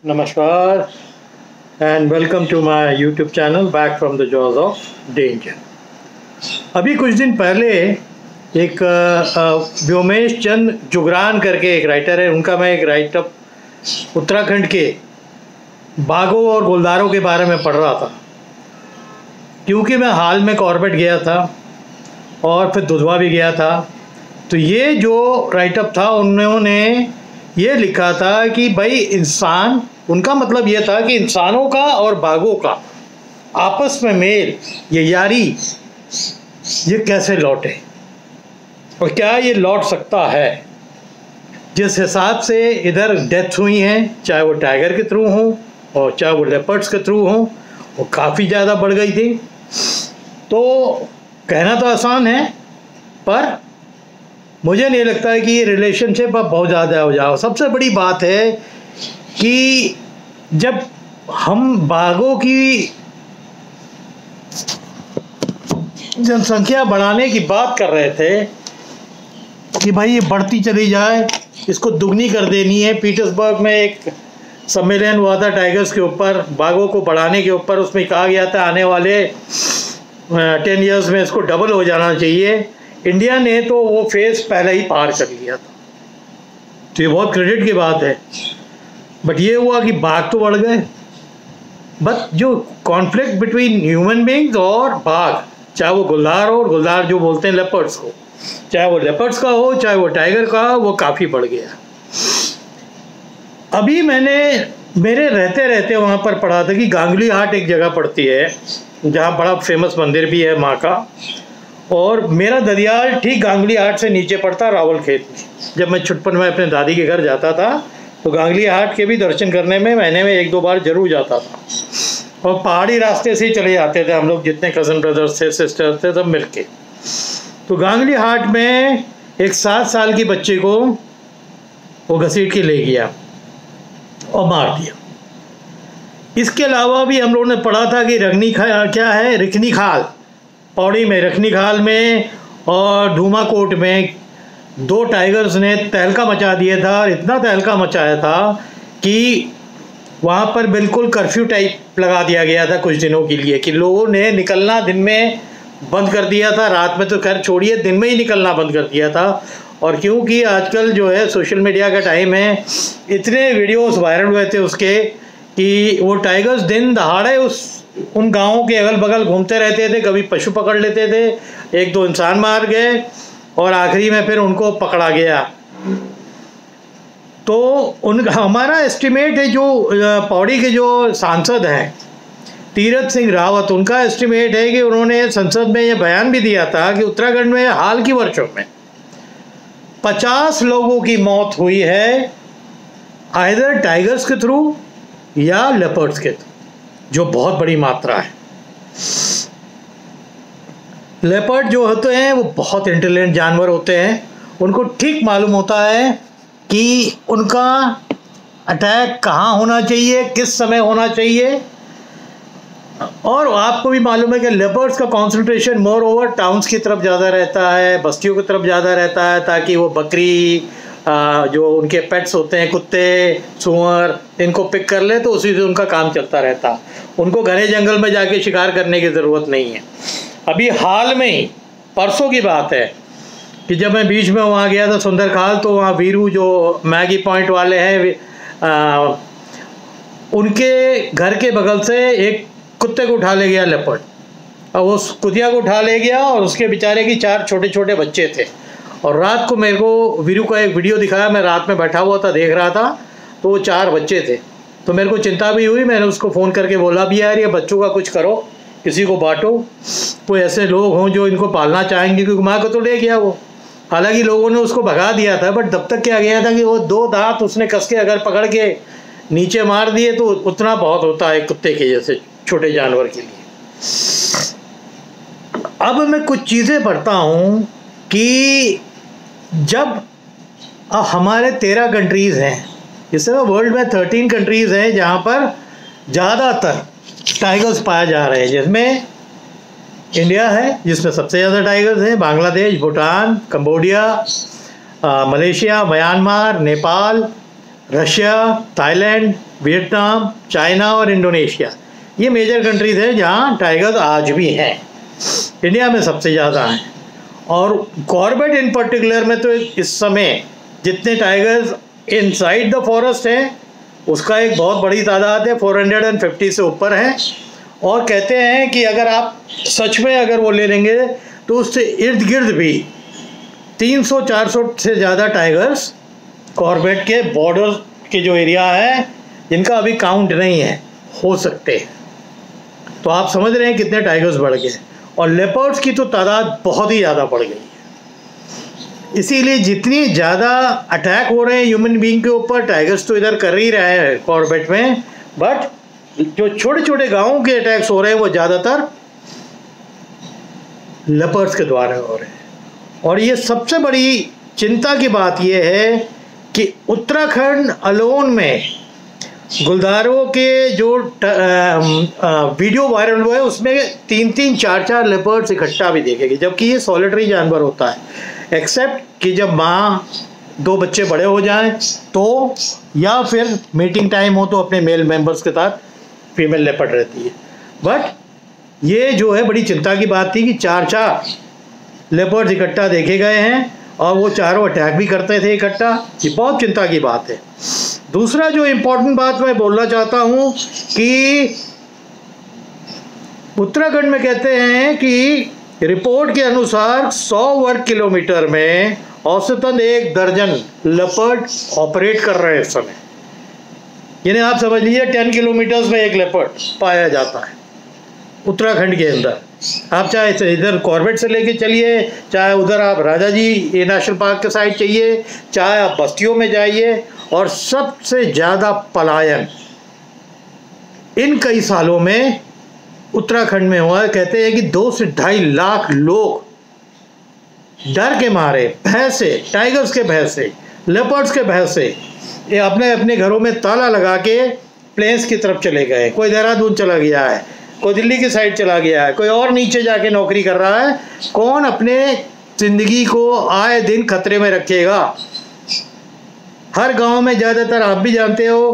नमस्कार and welcome to my YouTube channel back from the jaws of danger. अभी कुछ दिन पहले एक व्योमेश चंद जुगरान करके एक राइटर है, उनका मैं एक राइटअप उत्तराखंड के बाघों और गुलदारों के बारे में पढ़ रहा था, क्योंकि मैं हाल में कॉर्बेट गया था और फिर दुधवा भी गया था। तो ये जो राइटअप था उन्होंने ये लिखा था कि भाई इंसान, उनका मतलब ये था कि इंसानों का और बाघों का आपस में मेल, ये यारी, ये कैसे लौटे और क्या ये लौट सकता है। जिस हिसाब से इधर डेथ हुई हैं, चाहे वो टाइगर के थ्रू हो और चाहे वो लेपर्ड्स के थ्रू हो, वो काफ़ी ज़्यादा बढ़ गई थी। तो कहना तो आसान है, पर मुझे नहीं लगता है कि ये रिलेशनशिप अब बहुत ज़्यादा हो जाओ। सबसे बड़ी बात है कि जब हम बाघों की जनसंख्या बढ़ाने की बात कर रहे थे कि भाई ये बढ़ती चली जाए, इसको दुगनी कर देनी है। पीटर्सबर्ग में एक सम्मेलन हुआ था टाइगर्स के ऊपर, बाघों को बढ़ाने के ऊपर। उसमें कहा गया था आने वाले 10 ईयर्स में इसको डबल हो जाना चाहिए। इंडिया ने तो वो फेज़ पहले ही पार कर लिया था, तो ये बहुत क्रेडिट की बात है। बट ये हुआ कि बाघ तो बढ़ गए, बट जो कॉन्फ्लिक्ट बिटवीन ह्यूमन बींग्स और बाघ, चाहे वो गुलदार हो, और गुलदार जो बोलते हैं लेपर्ड्स को, चाहे वो लेपर्ड्स का हो चाहे वो टाइगर का हो, वो काफ़ी बढ़ गया। अभी मैंने मेरे रहते रहते वहाँ पर पढ़ा था कि गांगुली हाट एक जगह पड़ती है जहाँ बड़ा फेमस मंदिर भी है माँ का, और मेरा ददियाल ठीक गांगुली हाट से नीचे पड़ता रावल खेत में। जब मैं छुटपन में अपने दादी के घर जाता था तो गांगुली हाट के भी दर्शन करने में महीने में 1-2 बार जरूर जाता था, और पहाड़ी रास्ते से ही चले जाते थे हम लोग, जितने कज़न ब्रदर्स थे, सिस्टर्स थे, सब मिलके। तो गांगुली हाट में एक 7 साल की बच्चे को वो घसीट के ले गया और मार दिया। इसके अलावा भी हम लोगों ने पढ़ा था कि रिखनी खाल, पौड़ी में, रखनी खाल में और धूमाकोट में 2 टाइगर्स ने तहलका मचा दिया था। और इतना तहलका मचाया था कि वहाँ पर बिल्कुल कर्फ्यू टाइप लगा दिया गया था कुछ दिनों के लिए, कि लोगों ने निकलना दिन में बंद कर दिया था। रात में तो खैर छोड़िए, दिन में ही निकलना बंद कर दिया था। और क्योंकि आजकल जो है सोशल मीडिया का टाइम है, इतने वीडियोस वायरल हुए थे उसके कि वो टाइगर्स दिन दहाड़े उन गाँवों के अगल बगल घूमते रहते थे, कभी पशु पकड़ लेते थे, 1-2 इंसान मार गए और आखिरी में फिर उनको पकड़ा गया। तो हमारा एस्टिमेट है, जो पौड़ी के जो सांसद हैं तीरथ सिंह रावत, उनका एस्टिमेट है कि उन्होंने संसद में ये बयान भी दिया था कि उत्तराखंड में हाल की वर्षों में 50 लोगों की मौत हुई है आइदर टाइगर्स के थ्रू या लेपर्ड्स के थ्रू, जो बहुत बड़ी मात्रा है। लेपर्ड जो होते हैं वो बहुत इंटेलिजेंट जानवर होते हैं, उनको ठीक मालूम होता है कि उनका अटैक कहाँ होना चाहिए, किस समय होना चाहिए। और आपको भी मालूम है कि लेपर्ड्स का कॉन्सेंट्रेशन मोर ओवर टाउन्स की तरफ ज़्यादा रहता है, बस्तियों की तरफ ज़्यादा रहता है, ताकि वो बकरी, जो उनके पेट्स होते हैं, कुत्ते, सूअर, इनको पिक कर ले, तो उसी से उनका काम चलता रहता। उनको घने जंगल में जाके शिकार करने की ज़रूरत नहीं है। अभी हाल में ही परसों की बात है कि जब मैं बीच में वहाँ गया था सुंदरखाल, तो वहाँ वीरू जो मैगी पॉइंट वाले हैं, उनके घर के बगल से एक कुत्ते को उठा ले गया लेपर्ड, और उस कुतिया को उठा ले गया, और उसके बेचारे की 4 छोटे छोटे बच्चे थे। और रात को मेरे को वीरू का एक वीडियो दिखाया, मैं रात में बैठा हुआ था, देख रहा था, तो वो 4 बच्चे थे। तो मेरे को चिंता भी हुई, मैंने उसको फ़ोन करके बोला भी यार ये बच्चों का कुछ करो, किसी को बांटो, कोई ऐसे लोग हों जो इनको पालना चाहेंगे, क्योंकि माँ को तो ले गया वो। हालांकि लोगों ने उसको भगा दिया था, बट तब तक क्या गया था कि वो 2 दांत उसने कस के अगर पकड़ के नीचे मार दिए तो उतना बहुत होता है कुत्ते के जैसे छोटे जानवर के लिए। अब मैं कुछ चीज़ें पढ़ता हूँ कि जब हमारे 13 कंट्रीज़ हैं, इस समय वर्ल्ड में 13 कंट्रीज़ हैं जहाँ पर ज़्यादातर टाइगर्स पाए जा रहे हैं, जिसमें इंडिया है जिसमें सबसे ज़्यादा टाइगर्स हैं, Bangladesh, Bhutan, Cambodia, Malaysia, Myanmar, Nepal, Russia, Thailand, Vietnam, China और इंडोनेशिया, ये मेजर कंट्रीज हैं जहाँ टाइगर्स आज भी हैं। इंडिया में सबसे ज़्यादा हैं। और कॉर्बेट इन पर्टिकुलर में तो इस समय जितने टाइगर्स इनसाइड द फॉरेस्ट हैं उसका एक बहुत बड़ी तादाद है, 450 से ऊपर है। और कहते हैं कि अगर आप सच में अगर वो ले लेंगे तो उससे इर्द गिर्द भी 300-400 से ज़्यादा टाइगर्स कॉर्बेट के बॉर्डर के जो एरिया है जिनका अभी काउंट नहीं है हो सकते। तो आप समझ रहे हैं कितने टाइगर्स बढ़ गए। और लेपर्ड्स की तो तादाद बहुत ही ज़्यादा बढ़ गई है। इसीलिए जितनी ज़्यादा अटैक हो रहे हैं ह्यूमन बीइंग के ऊपर, टाइगर्स तो इधर कर ही रहे हैं कॉर्बेट में, बट जो छोटे छोटे गांवों के अटैक्स हो रहे हैं वो ज़्यादातर लेपर्ड्स के द्वारा हो रहे हैं। और ये सबसे बड़ी चिंता की बात ये है कि उत्तराखंड अलोन में गुलदारों के जो वीडियो वायरल हुए उसमें 3-3, 4-4 लेपर्ड्स इकट्ठा भी देखे गए, जबकि ये सॉलिटरी जानवर होता है। एक्सेप्ट कि जब माँ 2 बच्चे बड़े हो जाएं तो, या फिर मीटिंग टाइम हो तो अपने मेल मेंबर्स के साथ फीमेल लेपर्ड रहती है। बट ये जो है बड़ी चिंता की बात थी कि 4-4 लेपर्ड्स इकट्ठा देखे गए हैं और वो चारों अटैक भी करते थे इकट्ठा। ये बहुत चिंता की बात है। दूसरा जो इम्पोर्टेंट बात मैं बोलना चाहता हूँ कि उत्तराखंड में कहते हैं कि रिपोर्ट के अनुसार 100 वर्ग किलोमीटर में औसतन 1 दर्जन लेपर्ड ऑपरेट कर रहे हैं इस समय। यानी आप समझ लीजिए 10 किलोमीटर्स में 1 लेपर्ड पाया जाता है उत्तराखंड के अंदर। आप चाहे इधर कॉर्बेट से लेके चलिए, चाहे उधर आप राजा जी ये नेशनल पार्क के साइड चाहिए, चाहे आप बस्तियों में जाइए। और सबसे ज़्यादा पलायन इन कई सालों में उत्तराखंड में हुआ है। कहते हैं कि 2 से 2.5 लाख लोग डर के मारे, भय से, टाइगर्स के भय से, लेपर्ड्स के भय से ये अपने अपने घरों में ताला लगा के प्लेन्स की तरफ चले गए। कोई देहरादून चला गया है, कोई दिल्ली की साइड चला गया है, कोई और नीचे जाके नौकरी कर रहा है। कौन अपने ज़िंदगी को आए दिन खतरे में रखेगा। हर गांव में ज़्यादातर आप भी जानते हो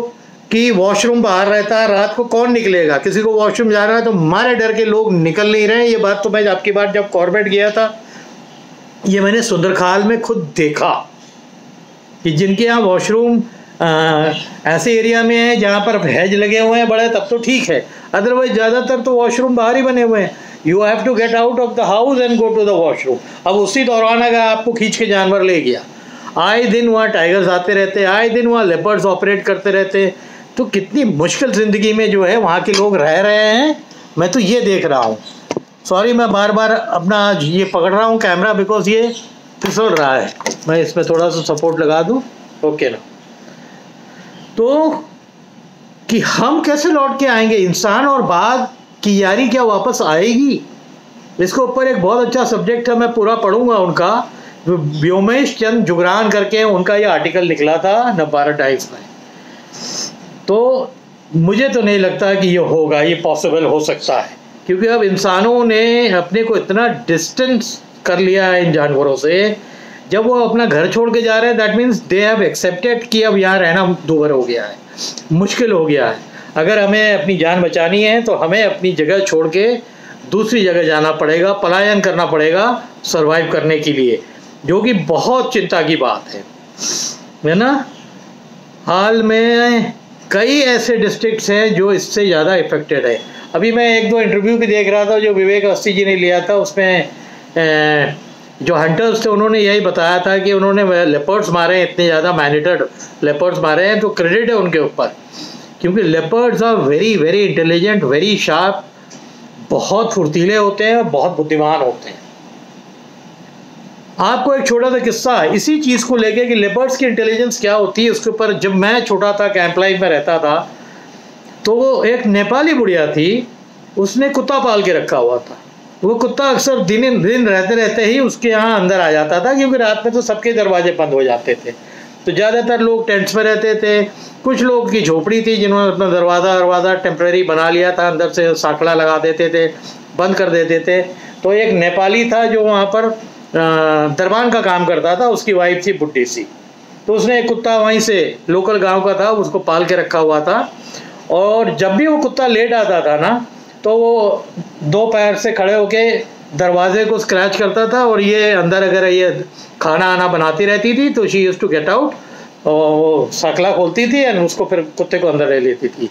कि वॉशरूम बाहर रहता है, रात को कौन निकलेगा। किसी को वॉशरूम जाना है तो मारे डर के लोग निकल नहीं रहे। ये बात तो मैं आपकी बात जब कॉर्बेट गया था ये मैंने सुंदरखाल में खुद देखा कि जिनके यहाँ वॉशरूम ऐसे एरिया में है जहाँ पर हैज लगे हुए हैं बड़े, तब तो ठीक है। अदरवाइज ज़्यादातर तो वॉशरूम बाहर ही बने हुए हैं। You have to get out of the house and go to the washroom. अब उसी दौरान अगर आपको खींच के जानवर ले गया, आए दिन वहाँ टाइगर्स आते रहते, आए दिन वहाँ लेपर्ड्स ऑपरेट करते रहते, तो कितनी मुश्किल ज़िंदगी में जो है वहाँ के लोग रह रहे हैं। मैं तो ये देख रहा हूँ। सॉरी मैं बार बार अपना ये पकड़ रहा हूँ कैमरा बिकॉज ये फिसल रहा है। मैं इसमें थोड़ा सा सपोर्ट लगा दूँ, ओके ना। तो कि हम कैसे लौट के आएंगे, इंसान और बाघ की यारी क्या वापस आएगी, इसके ऊपर एक बहुत अच्छा सब्जेक्ट है, मैं पूरा पढ़ूंगा उनका। व्योमेश चंद जुगरान करके उनका ये आर्टिकल निकला था नवभारत टाइम्स में। तो मुझे तो नहीं लगता कि ये होगा, ये पॉसिबल हो सकता है, क्योंकि अब इंसानों ने अपने को इतना डिस्टेंस कर लिया है इन जानवरों से। जब वो अपना घर छोड़ के जा रहे हैं that means they have accepted कि अब यहाँ रहना दूभर हो गया है, मुश्किल हो गया है। अगर हमें अपनी जान बचानी है तो हमें अपनी जगह छोड़ के दूसरी जगह जाना पड़ेगा, पलायन करना पड़ेगा सर्वाइव करने के लिए, जो कि बहुत चिंता की बात है ना। हाल में कई ऐसे डिस्ट्रिक्ट्स हैं जो इससे ज़्यादा इफेक्टेड है। अभी मैं 1-2 इंटरव्यू भी देख रहा था जो विवेक अवस्थी जी ने लिया था, उसमें जो हंटर्स थे उन्होंने यही बताया था कि उन्होंने लेपर्ड्स मारे हैं, इतने ज़्यादा मैनिटर्ड लेपर्ड्स मारे हैं। तो क्रेडिट है उनके ऊपर, क्योंकि leopards are very very intelligent, very sharp, बहुत फुर्तीले होते हैं और बहुत बुद्धिमान होते हैं। आपको एक छोटा सा किस्सा है इसी चीज़ को लेके कि लेपर्ड्स की इंटेलिजेंस क्या होती है उसके ऊपर। जब मैं छोटा था, कैंप लाइफ में रहता था, तो एक नेपाली बुढ़िया थी, उसने कुत्ता पाल के रखा हुआ था। वो कुत्ता अक्सर दिन रहते रहते ही उसके यहाँ अंदर आ जाता था, क्योंकि रात में तो सबके दरवाजे बंद हो जाते थे। तो ज़्यादातर लोग टेंट्स में रहते थे। कुछ लोग की झोपड़ी थी जिन्होंने अपना दरवाज़ा टेम्प्रेरी बना लिया था, अंदर से साकड़ा लगा देते थे, बंद कर देते थे। तो एक नेपाली था जो वहाँ पर दरबान का काम करता था, उसकी वाइफ थी बुढ़ी सी। तो उसने एक कुत्ता वहीं से लोकल गांव का था, उसको पाल के रखा हुआ था। और जब भी वो कुत्ता लेट आता था ना, तो वो 2 पैर से खड़े होके दरवाजे को स्क्रैच करता था, और ये अंदर अगर ये खाना आना बनाती रहती थी तो she used to get out, और वो सकला खोलती थी और उसको फिर कुत्ते को अंदर ले लेती थी।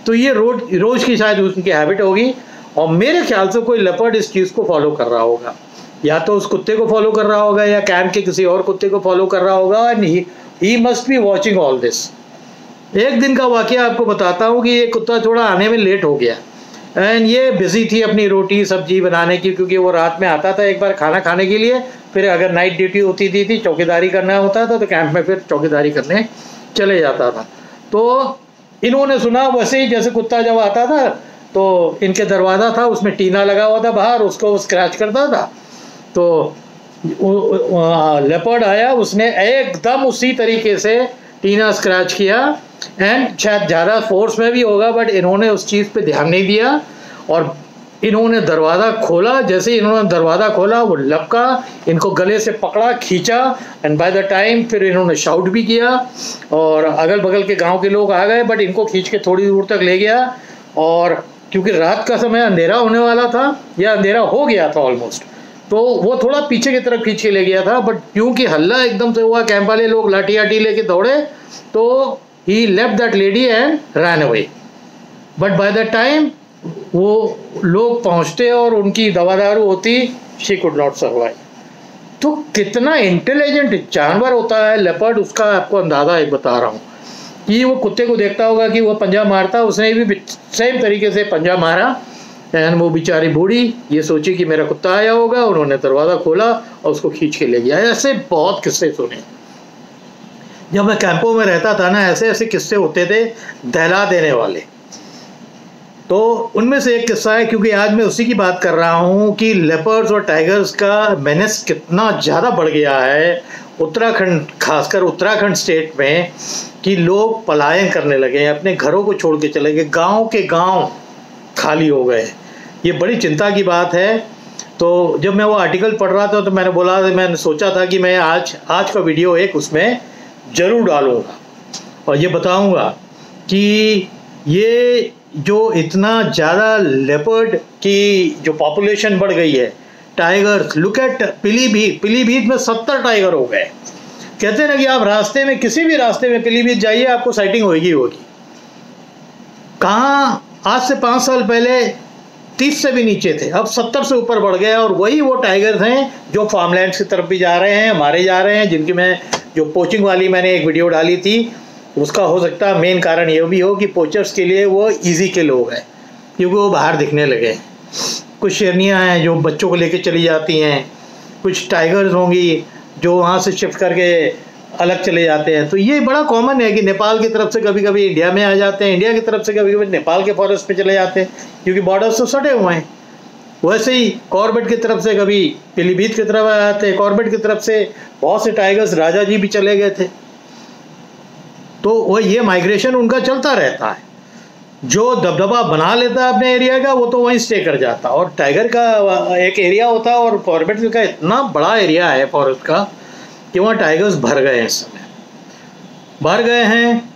तो ये रोज की शायद उनकी हैबिट होगी, और मेरे ख्याल से कोई लेपर्ड इस चीज़ को फॉलो कर रहा होगा, या तो उस कुत्ते को फॉलो कर रहा होगा या कैंप के किसी और कुत्ते को फॉलो कर रहा होगा, and he must be watching all this. एक दिन का वाकया आपको बताता हूँ कि ये कुत्ता थोड़ा आने में लेट हो गया, एंड ये बिजी थी अपनी रोटी सब्जी बनाने की, क्योंकि वो रात में आता था एक बार खाना खाने के लिए, फिर अगर नाइट ड्यूटी होती थी चौकीदारी करना होता था तो कैंप में फिर चौकीदारी करने चले जाता था। तो इन्होंने सुना वैसे ही जैसे कुत्ता जब आता था तो इनके दरवाज़ा था, उसमें टीना लगा हुआ था बाहर, उसको स्क्रैच करता था। तो लेपर्ड आया, उसने एकदम उसी तरीके से टीना स्क्रैच किया, एंड शायद ज़्यादा फोर्स में भी होगा बट इन्होंने उस चीज़ पे ध्यान नहीं दिया, और इन्होंने दरवाज़ा खोला। जैसे ही इन्होंने दरवाज़ा खोला वो लपका, इनको गले से पकड़ा, खींचा, एंड बाय द टाइम फिर इन्होंने शाउट भी किया, और अगल बगल के गांव के लोग आ गए, बट इनको खींच के थोड़ी दूर तक ले गया। और क्योंकि रात का समय अंधेरा होने वाला था, या अंधेरा हो गया था ऑलमोस्ट, तो वो थोड़ा पीछे की तरफ खींच के ले गया था, बट क्योंकि हल्ला एकदम से हुआ, कैंप वाले लोग लाठी आठी लेके दौड़े, तो ही left that lady and ran away. But by the time वो लोग पहुंचते और उनकी दवा दारू होती, शी कुड नॉट सर्वाइव। तो कितना इंटेलिजेंट जानवर होता है लेपर्ड, उसका आपको अंदाज़ा एक बता रहा हूँ कि वो कुत्ते को देखता होगा कि वो पंजा मारता, उसने भी सेम तरीके से पंजा मारा, एंड वो बेचारी बूढ़ी ये सोची कि मेरा कुत्ता आया होगा, उन्होंने दरवाज़ा खोला और उसको खींच के ले गया। ऐसे बहुत किस्से सुने। जब मैं कैंपों में रहता था ना, ऐसे ऐसे किस्से होते थे दहला देने वाले। तो उनमें से एक किस्सा है, क्योंकि आज मैं उसी की बात कर रहा हूँ कि लेपर्ड्स और टाइगर्स का मेनेस कितना ज़्यादा बढ़ गया है उत्तराखंड, खासकर उत्तराखंड स्टेट में, कि लोग पलायन करने लगे, अपने घरों को छोड़ के चले गए, गांव के गांव खाली हो गए। ये बड़ी चिंता की बात है। तो जब मैं वो आर्टिकल पढ़ रहा था तो मैंने सोचा था कि मैं आज का वीडियो एक उसमें ज़रूर डालूँगा और ये बताऊँगा कि ये जो इतना ज़्यादा लेपर्ड की जो पॉपुलेशन बढ़ गई है, टाइगर्स, लुक एट पीलीभीत में 70 टाइगर हो गए। कहते हैं ना कि आप रास्ते में, किसी भी रास्ते में पीलीभीत जाइए आपको साइटिंग होगी। कहाँ आज से 5 साल पहले 30 से भी नीचे थे, अब 70 से ऊपर बढ़ गया। और वही वो टाइगर्स हैं जो फार्मलैंड्स की तरफ भी जा रहे हैं, मारे जा रहे हैं, जिनकी मैं जो पोचिंग वाली मैंने एक वीडियो डाली थी, उसका हो सकता है मेन कारण ये भी हो कि पोचर्स के लिए वो इजी के लोग हैं, क्योंकि वो बाहर दिखने लगे। कुछ शेरनियाँ हैं जो बच्चों को लेके चली जाती हैं, कुछ टाइगर्स होंगी जो वहाँ से शिफ्ट करके अलग चले जाते हैं। तो ये बड़ा कॉमन है कि नेपाल की तरफ से कभी कभी इंडिया में आ जाते हैं, इंडिया की तरफ से कभी कभी नेपाल के फॉरेस्ट में चले जाते हैं, क्योंकि बॉर्डर्स तो सटे हुए हैं। वैसे ही कॉर्बेट की तरफ से कभी पीलीभीत की तरफ आ जाते हैं, कॉर्बेट की तरफ से बहुत से टाइगर्स राजा जी भी चले गए थे। तो वो ये माइग्रेशन उनका चलता रहता है। जो दबदबा बना लेता है अपने एरिया का वो तो वहीं स्टे कर जाता, और टाइगर का एक एरिया होता है और कॉर्बेट का इतना बड़ा एरिया है फॉरेस्ट का कि वहाँ टाइगर्स भर गए हैं, इस समय भर गए हैं।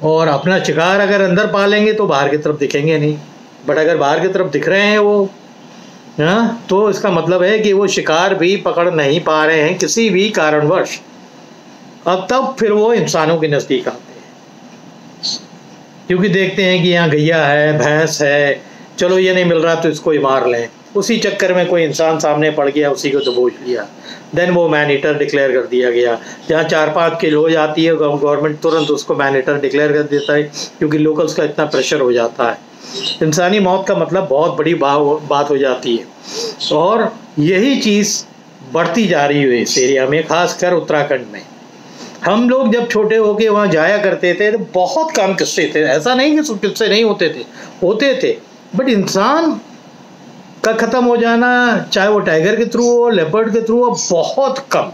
और अपना शिकार अगर अंदर पालेंगे तो बाहर की तरफ दिखेंगे नहीं, बट अगर बाहर की तरफ दिख रहे हैं वो, हाँ, तो इसका मतलब है कि वो शिकार भी पकड़ नहीं पा रहे हैं किसी भी कारणवश। अब तब फिर वो इंसानों के नज़दीक आते हैं, क्योंकि देखते हैं कि यहाँ गैया है, भैंस है, चलो ये नहीं मिल रहा तो इसको ही मार लें। उसी चक्कर में कोई इंसान सामने पड़ गया, उसी को दबोच लिया, देन वो मैन ईटर डिक्लेयर कर दिया गया। जहाँ 4-5 किलो हो जाती है गवर्नमेंट तुरंत उसको मैन ईटर डिक्लेयर कर देता है, क्योंकि लोकल्स का इतना प्रेशर हो जाता है। इंसानी मौत का मतलब बहुत बड़ी बात हो जाती है, और यही चीज़ बढ़ती जा रही है इस एरिया में, खासकर उत्तराखंड में। हम लोग जब छोटे होके वहाँ जाया करते थे तो बहुत कम किस्से थे, ऐसा नहीं कि किस्से नहीं होते थे, बट इंसान का ख़त्म हो जाना, चाहे वो टाइगर के थ्रू हो, लेपर्ड के थ्रू हो, बहुत कम।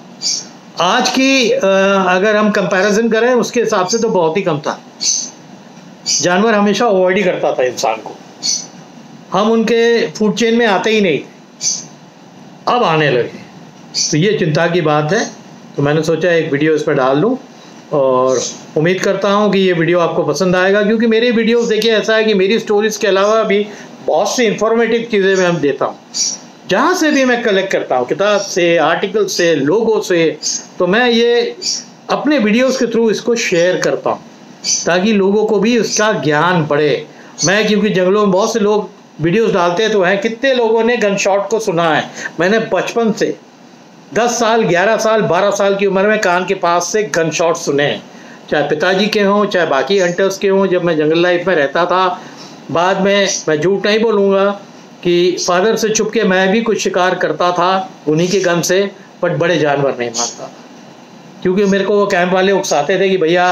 आज की अगर हम कंपैरिजन करें उसके हिसाब से तो बहुत ही कम था। जानवर हमेशा अवॉइड ही करता था इंसान को, हम उनके फूड चेन में आते ही नहीं, अब आने लगे। तो ये चिंता की बात है। तो मैंने सोचा एक वीडियो इस पर डाल दूँ और उम्मीद करता हूँ कि ये वीडियो आपको पसंद आएगा, क्योंकि मेरे वीडियोस देखिए ऐसा है कि मेरी स्टोरीज़ के अलावा भी बहुत सी इंफॉर्मेटिव चीज़ें मैं देता हूँ। जहाँ से भी मैं कलेक्ट करता हूँ, किताब से, आर्टिकल से, लोगों से, तो मैं ये अपने वीडियोस के थ्रू इसको शेयर करता हूँ ताकि लोगों को भी उसका ज्ञान बढ़े। मैं क्योंकि जंगलों में बहुत से लोग वीडियोस डालते तो हैं, कितने लोगों ने गन शॉट को सुना है। मैंने बचपन से 10 साल, 11 साल, 12 साल की उम्र में कान के पास से गन शॉट सुने हैं, चाहे पिताजी के हों, चाहे बाकी हंटर्स के हों। जब मैं जंगल लाइफ में रहता था, बाद में मैं झूठ नहीं बोलूँगा कि फादर से छुप के मैं भी कुछ शिकार करता था उन्हीं के गन से, बट बड़े जानवर नहीं मारता, क्योंकि मेरे को वो कैंप वाले उकसाते थे कि भैया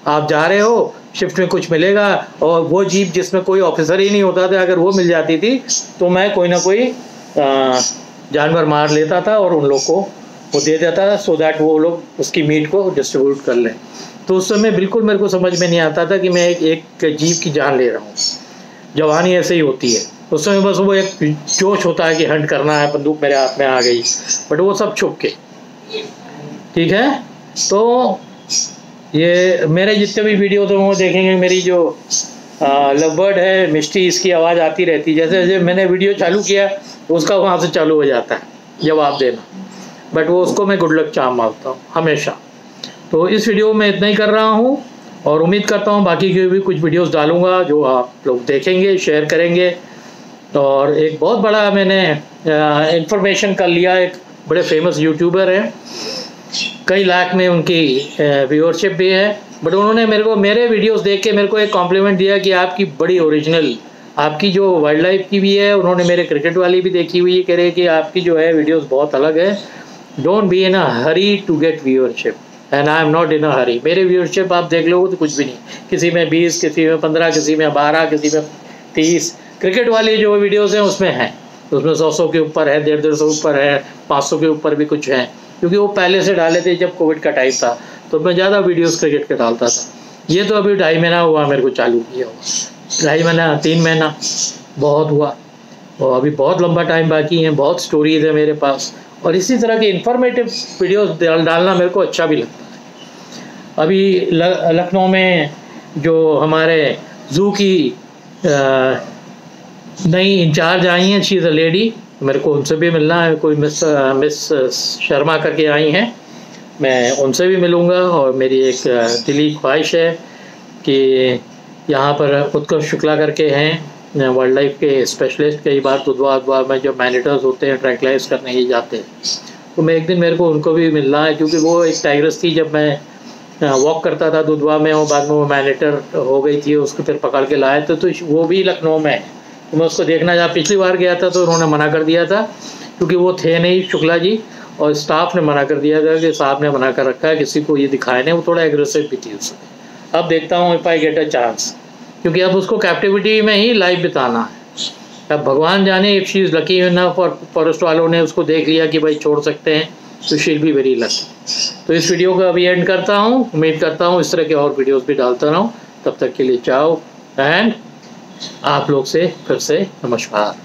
आप जा रहे हो, शिफ्ट में कुछ मिलेगा। और वो जीप जिसमें कोई ऑफिसर ही नहीं होता था, अगर वो मिल जाती थी तो मैं कोई ना कोई जानवर मार लेता था और उन लोग को वो दे देता था, सो दैट वो लोग उसकी मीट को डिस्ट्रीब्यूट कर लें। तो उस समय बिल्कुल मेरे को समझ में नहीं आता था कि मैं एक जीव की जान ले रहा हूँ। जवानी ऐसे ही होती है, उस समय बस वो एक जोश होता है कि हंट करना है, बंदूक मेरे हाथ में आ गई, बट वो सब छुप के। ठीक है, तो ये मेरे जितने भी वीडियो तो वो देखेंगे, मेरी जो लव बर्ड है मिष्टी, इसकी आवाज़ आती रहती है। जैसे जैसे मैंने वीडियो चालू किया उसका वहाँ से चालू हो जाता है जवाब देना, बट वो उसको मैं गुड लक चार्म मारता हूँ हमेशा। तो इस वीडियो में इतना ही कर रहा हूँ और उम्मीद करता हूँ बाकी की भी कुछ वीडियोस डालूँगा जो आप लोग देखेंगे, शेयर करेंगे। और एक बहुत बड़ा मैंने इंफॉर्मेशन कर लिया, एक बड़े फेमस यूट्यूबर हैं, कई लाख में उनकी व्यूअरशिप भी है, बट उन्होंने मेरे को मेरे वीडियोस देख के मेरे को एक कॉम्प्लीमेंट दिया कि आपकी बड़ी ओरिजिनल, आपकी जो वाइल्ड लाइफ की भी है, उन्होंने मेरे क्रिकेट वाली भी देखी हुई है, कह रहे कि आपकी जो है वीडियोस बहुत अलग है। Don't be in a hurry to get viewership, and I am not in a hurry. मेरे व्यूअरशिप आप देख लोगे तो कुछ भी नहीं, किसी में 20, किसी में 15, किसी में 12, किसी में 30। क्रिकेट वाली जो वीडियोज़ हैं उसमें हैं, उसमें 100 के ऊपर है, 150 ऊपर है, 500 के ऊपर भी कुछ हैं, क्योंकि वो पहले से डाले थे जब कोविड का टाइम था, तो मैं ज़्यादा वीडियोस क्रिकेट के डालता था। ये तो अभी 2.5 महीना हुआ मेरे को चालू किया हुआ, 2.5 महीना 3 महीना बहुत हुआ, और अभी बहुत लंबा टाइम बाकी है, बहुत स्टोरीज है मेरे पास, और इसी तरह के इंफॉर्मेटिव वीडियोस डालना मेरे को अच्छा भी लगता है। अभी लखनऊ में जो हमारे ज़ू की नई इंचार्ज आई हैं, शी इज़ अ लेडी, मेरे को उनसे भी मिलना है। कोई मिस शर्मा करके आई हैं, मैं उनसे भी मिलूँगा। और मेरी एक दिली ख्वाहिश है कि यहाँ पर उत्कर्ष शुक्ला करके हैं वाइल्ड लाइफ के स्पेशलिस्ट, कई बार दुधवा में जब मैनेटर्स होते हैं ट्रैंक्लाइज करने ही जाते हैं, तो मैं एक दिन मेरे को उनको भी मिलना है, क्योंकि वो एक टाइग्रेस थी जब मैं वॉक करता था दुधवा में, और बाद में वो मैनेटर हो गई थी, उसको फिर पकड़ के लाए थे, तो वो भी लखनऊ में है। तो मैं उसको देखना, जहाँ पिछली बार गया था तो उन्होंने मना कर दिया था, क्योंकि वो थे नहीं शुक्ला जी, और स्टाफ ने मना कर दिया था कि साहब ने मना कर रखा है किसी को ये दिखाए नहीं। वो थोड़ा एग्रेसिव भी थी उसमें। अब देखता हूँ if I get a chance, क्योंकि अब उसको कैप्टिविटी में ही लाइफ बिताना है। अब भगवान जाने, if she is lucky enough और फॉरेस्ट वालों ने उसको देख लिया कि भाई छोड़ सकते हैं, तो she will be very lucky. तो इस वीडियो का अभी एंड करता हूँ। उम्मीद करता हूँ इस तरह के और वीडियोज़ भी डालता रहूँ। तब तक के लिए चाओ, एंड आप लोग से फिर से नमस्कार।